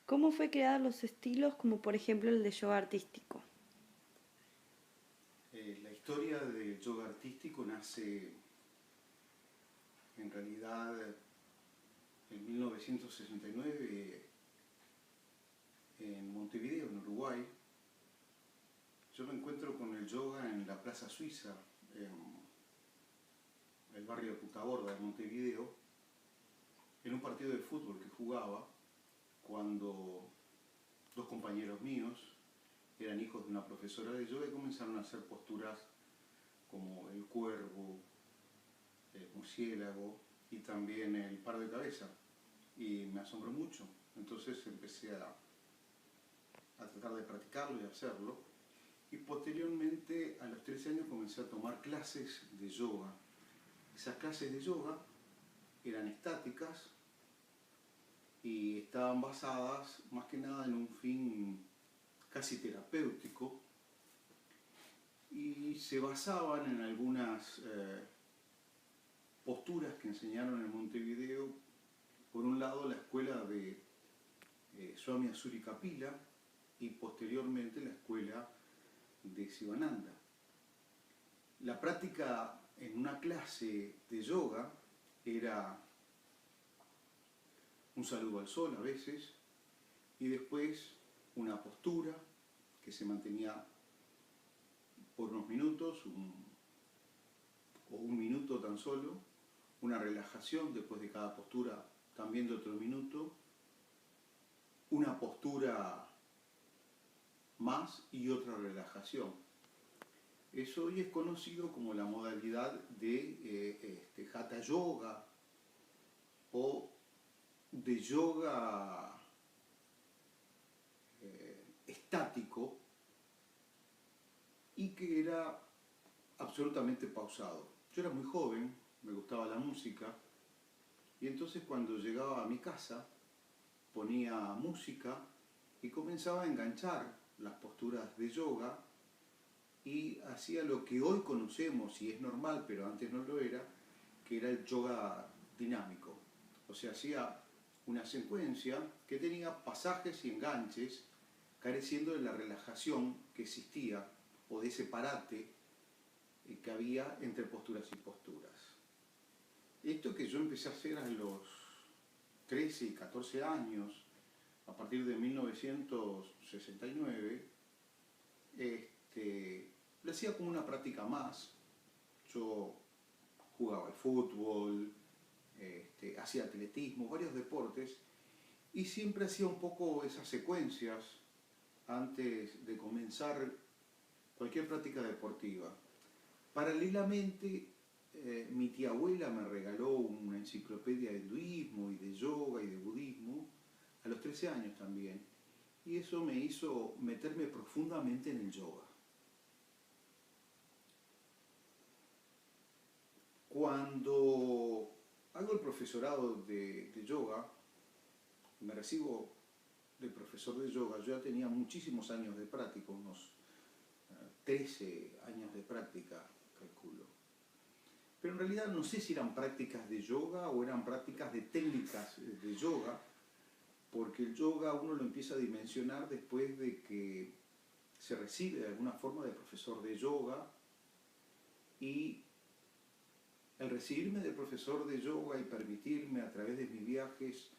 ¿Cómo fue creado los estilos como por ejemplo el de yoga artístico? La historia del yoga artístico nace en realidad en 1969 en Montevideo, en Uruguay. Yo me encuentro con el yoga en la Plaza Suiza, en el barrio de Punta Gorda de Montevideo, en un partido de fútbol que jugaba cuando dos compañeros míos eran hijos de una profesora de yoga y comenzaron a hacer posturas como el cuervo, el murciélago y también el par de cabeza. Y me asombró mucho. Entonces empecé a tratar de practicarlo y hacerlo. Y posteriormente, a los 13 años, comencé a tomar clases de yoga. Esas clases de yoga eran estáticas y estaban basadas más que nada en un fin casi terapéutico y se basaban en algunas posturas que enseñaron en Montevideo. Por un lado, la escuela de Swami Asuri Kapila y posteriormente la escuela de Sivananda. La práctica en una clase de yoga era un saludo al sol a veces y después una postura que se mantenía por unos minutos o un minuto tan solo, una relajación después de cada postura también de otro minuto, una postura más y otra relajación. Eso hoy es conocido como la modalidad de Hatha Yoga o de yoga estático y que era absolutamente pausado. Yo era muy joven, me gustaba la música y entonces cuando llegaba a mi casa ponía música y comenzaba a enganchar las posturas de yoga y hacía lo que hoy conocemos y es normal, pero antes no lo era, que era el yoga dinámico. O sea, hacía una secuencia que tenía pasajes y enganches careciendo de la relajación que existía o de ese parate que había entre posturas y posturas. Esto que yo empecé a hacer a los 13 y 14 años, a partir de 1969, lo hacía como una práctica más. Yo jugaba al fútbol, hacía atletismo, varios deportes, y siempre hacía un poco esas secuencias antes de comenzar cualquier práctica deportiva. Paralelamente, mi tía abuela me regaló una enciclopedia de hinduismo y de yoga y de budismo, a los 13 años también, y eso me hizo meterme profundamente en el yoga. Cuando hago el profesorado de yoga, me recibo de profesor de yoga, yo ya tenía muchísimos años de práctica, unos 13 años de práctica, calculo. Pero en realidad no sé si eran prácticas de yoga o eran prácticas de técnicas de yoga, porque el yoga uno lo empieza a dimensionar después de que se recibe de alguna forma de profesor de yoga y el recibirme de profesor de yoga y permitirme a través de mis viajes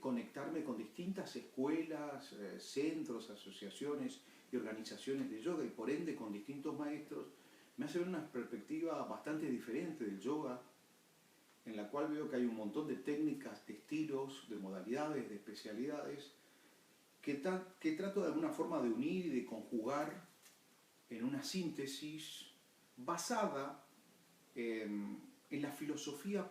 conectarme con distintas escuelas, centros, asociaciones y organizaciones de yoga y por ende con distintos maestros, me hace ver una perspectiva bastante diferente del yoga, en la cual veo que hay un montón de técnicas, de estilos, de modalidades, de especialidades, que trato de alguna forma de unir y de conjugar en una síntesis basada en la filosofía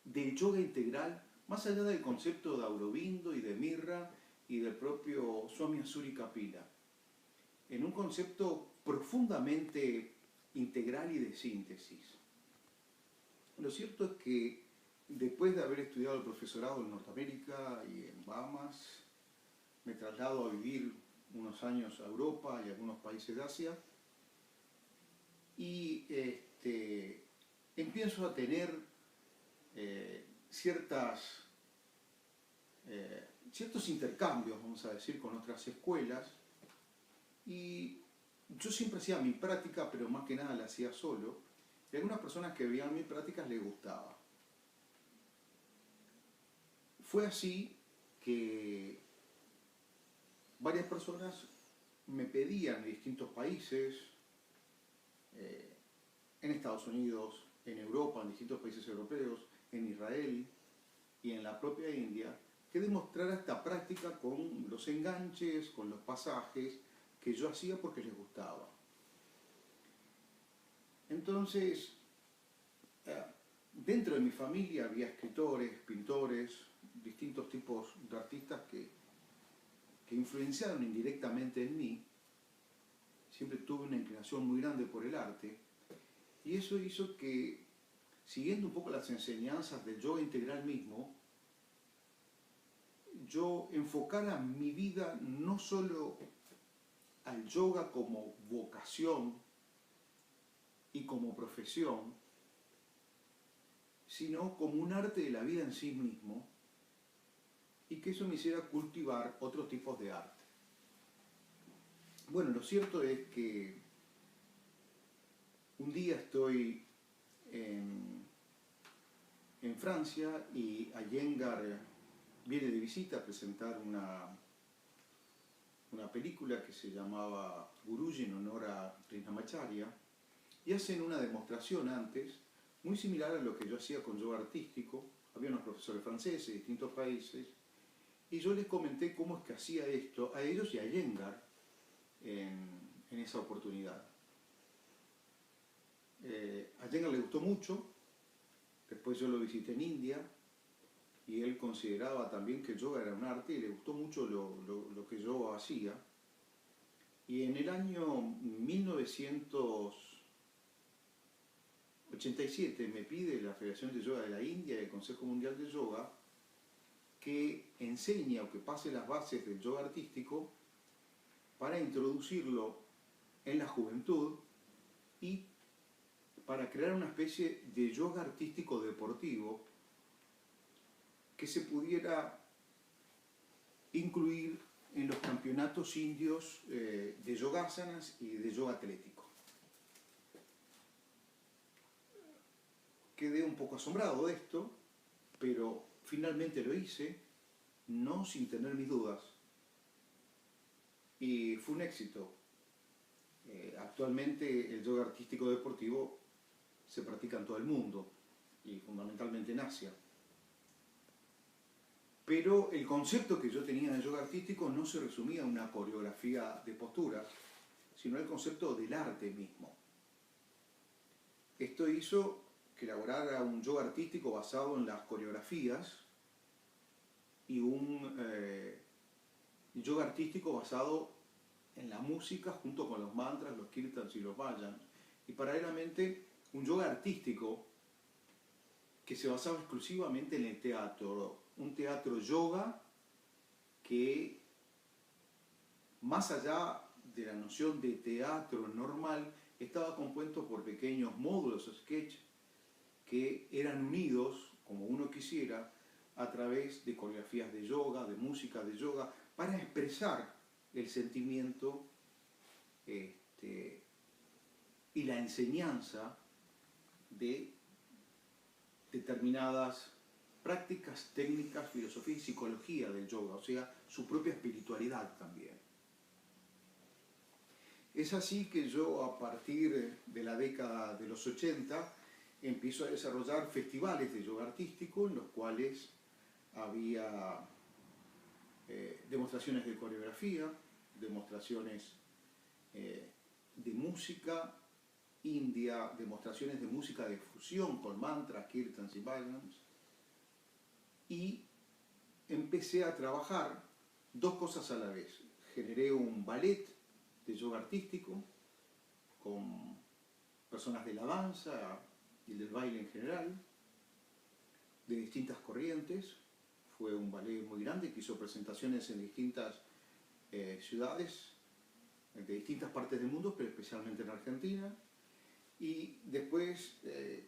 del yoga integral, más allá del concepto de Aurobindo y de Mirra y del propio Swami Asuri Kapila, en un concepto profundamente integral y de síntesis. Lo cierto es que después de haber estudiado el profesorado en Norteamérica y en Bahamas, me traslado a vivir unos años a Europa y a algunos países de Asia y empiezo a tener ciertas ciertos intercambios, vamos a decir, con otras escuelas, y yo siempre hacía mi práctica, pero más que nada la hacía solo, y a algunas personas que veían mis prácticas les gustaba. Fue así que varias personas me pedían de distintos países, en Estados Unidos, en Europa, en distintos países europeos, en Israel y en la propia India, que demostrara esta práctica con los enganches, con los pasajes que yo hacía porque les gustaba. Entonces, dentro de mi familia había escritores, pintores, distintos tipos de artistas que influenciaron indirectamente en mí. Siempre tuve una inclinación muy grande por el arte, y eso hizo que, siguiendo un poco las enseñanzas del yoga integral mismo, yo enfocara mi vida no solo al yoga como vocación y como profesión, sino como un arte de la vida en sí mismo, y que eso me hiciera cultivar otros tipos de arte. Bueno, lo cierto es que un día estoy en Francia y Iyengar viene de visita a presentar una película que se llamaba Guruji en honor a Krishnamacharya, y hacen una demostración antes, muy similar a lo que yo hacía con yoga artístico. Había unos profesores franceses de distintos países, y yo les comenté cómo es que hacía esto a ellos y a Iyengar en esa oportunidad. A Iyengar le gustó mucho. Después yo lo visité en India, y él consideraba también que el yoga era un arte, y le gustó mucho lo que yo hacía. Y en el año 1987 me pide la Federación de Yoga de la India y el Consejo Mundial de Yoga que enseñe o que pase las bases del yoga artístico para introducirlo en la juventud y para crear una especie de yoga artístico deportivo que se pudiera incluir en los campeonatos indios de yogasanas y de yoga atlético. Quedé un poco asombrado de esto, pero finalmente lo hice, no sin tener mis dudas, y fue un éxito. Actualmente el yoga artístico deportivo se practica en todo el mundo, y fundamentalmente en Asia. Pero el concepto que yo tenía de yoga artístico no se resumía a una coreografía de posturas, sino al concepto del arte mismo. Esto hizo que elaborara un yoga artístico basado en las coreografías y un yoga artístico basado en la música junto con los mantras, los kirtans y los bhajans, y paralelamente un yoga artístico que se basaba exclusivamente en el teatro, un teatro yoga que, más allá de la noción de teatro normal, estaba compuesto por pequeños módulos o sketch que eran unidos, como uno quisiera, a través de coreografías de yoga, de música de yoga, para expresar el sentimiento y la enseñanza de determinadas prácticas, técnicas, filosofía y psicología del yoga, o sea, su propia espiritualidad también. Es así que yo, a partir de la década de los 80, empiezo a desarrollar festivales de yoga artístico en los cuales había demostraciones de coreografía, demostraciones de música india, demostraciones de música de fusión con mantras, kirtans y bhajans, y empecé a trabajar dos cosas a la vez. Generé un ballet de yoga artístico con personas de la danza y del baile en general, de distintas corrientes. Fue un ballet muy grande que hizo presentaciones en distintas ciudades, de distintas partes del mundo, pero especialmente en Argentina. Y después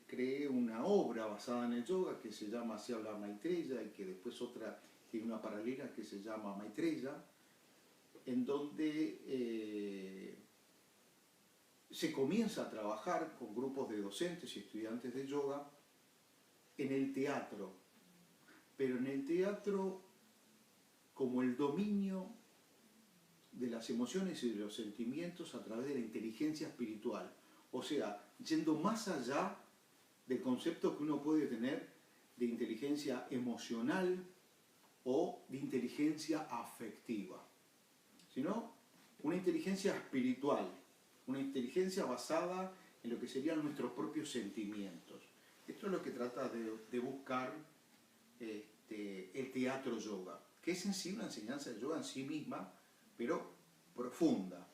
creé una obra basada en el yoga que se llama Así habla Maitreya, y que después otra tiene una paralela que se llama Maitreya, en donde se comienza a trabajar con grupos de docentes y estudiantes de yoga en el teatro, pero en el teatro como el dominio de las emociones y de los sentimientos a través de la inteligencia espiritual, o sea, yendo más allá del concepto que uno puede tener de inteligencia emocional o de inteligencia afectiva, sino una inteligencia espiritual, una inteligencia basada en lo que serían nuestros propios sentimientos. Esto es lo que trata de buscar el teatro yoga, que es en sí una enseñanza de yoga en sí misma, pero profunda.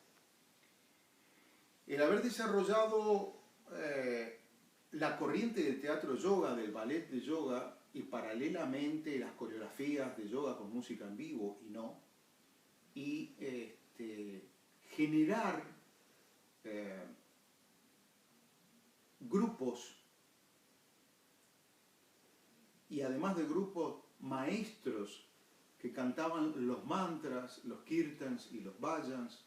El haber desarrollado la corriente del teatro yoga, del ballet de yoga, y paralelamente las coreografías de yoga con música en vivo y generar grupos, y además de grupos, maestros que cantaban los mantras, los kirtans y los bhajans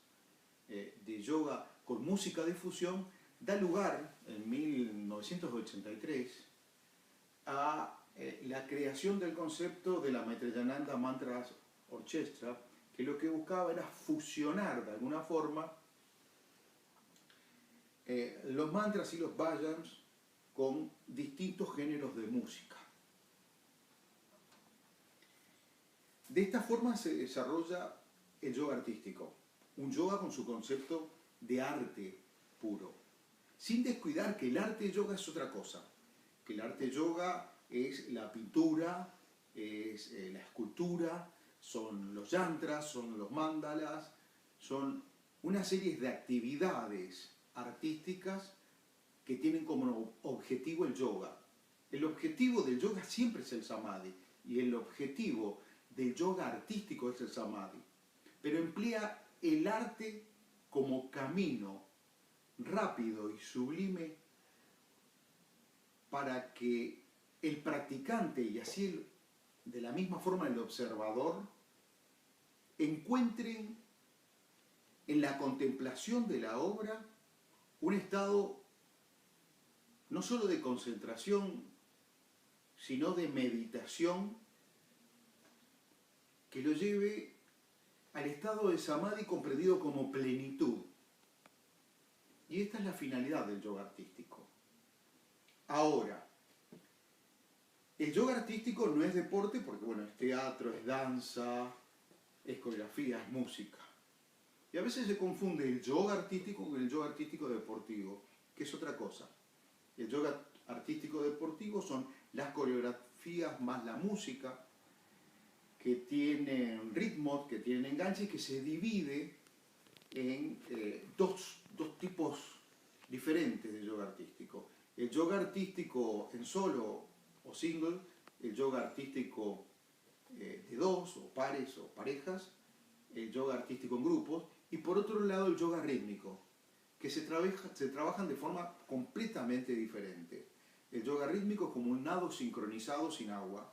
de yoga con música de fusión, da lugar en 1983 a la creación del concepto de la Maitreyananda Mantras Orchestra, que lo que buscaba era fusionar de alguna forma los mantras y los bhajans con distintos géneros de música. De esta forma se desarrolla el yoga artístico, un yoga con su concepto de arte puro, sin descuidar que el arte yoga es otra cosa, que el arte yoga es la pintura, es la escultura, son los yantras, son los mandalas, son una serie de actividades artísticas que tienen como objetivo el yoga. El objetivo del yoga siempre es el samadhi, y el objetivo del yoga artístico es el samadhi, pero emplea el arte como camino rápido y sublime para que el practicante, y así de la misma forma el observador, encuentren en la contemplación de la obra un estado no solo de concentración, sino de meditación que lo lleve al estado de samadhi comprendido como plenitud. Y esta es la finalidad del yoga artístico. Ahora, el yoga artístico no es deporte porque, bueno, es teatro, es danza, es coreografía, es música. Y a veces se confunde el yoga artístico con el yoga artístico deportivo, que es otra cosa. El yoga artístico deportivo son las coreografías más la música, que tienen ritmos, que tienen enganches, que se divide en dos tipos diferentes de yoga artístico. El yoga artístico en solo o single, el yoga artístico de dos o pares o parejas, el yoga artístico en grupos, y por otro lado el yoga rítmico, que se trabajan de forma completamente diferente. El yoga rítmico es como un nado sincronizado sin agua,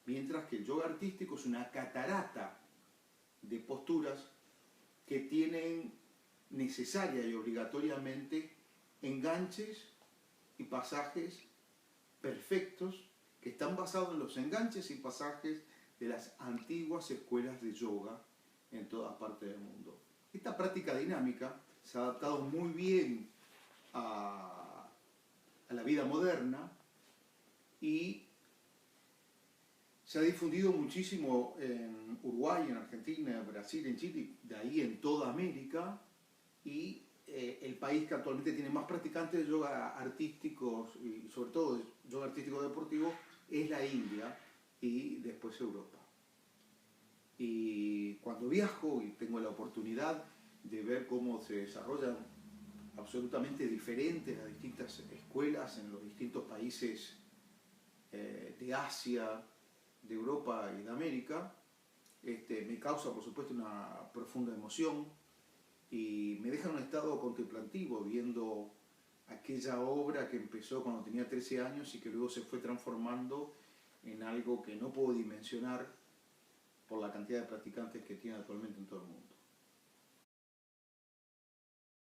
mientras que el yoga artístico es una catarata de posturas que tienen necesaria y obligatoriamente enganches y pasajes perfectos que están basados en los enganches y pasajes de las antiguas escuelas de yoga en toda parte del mundo. Esta práctica dinámica se ha adaptado muy bien a la vida moderna y se ha difundido muchísimo en Uruguay, en Argentina, en Brasil, en Chile, de ahí en toda América, y el país que actualmente tiene más practicantes de yoga artísticos y sobre todo de yoga artístico deportivo es la India y después Europa. Y cuando viajo y tengo la oportunidad de ver cómo se desarrollan absolutamente diferentes las distintas escuelas en los distintos países de Asia, de Europa y de América, me causa por supuesto una profunda emoción y me deja en un estado contemplativo viendo aquella obra que empezó cuando tenía 13 años y que luego se fue transformando en algo que no puedo dimensionar cantidad de practicantes que tiene actualmente en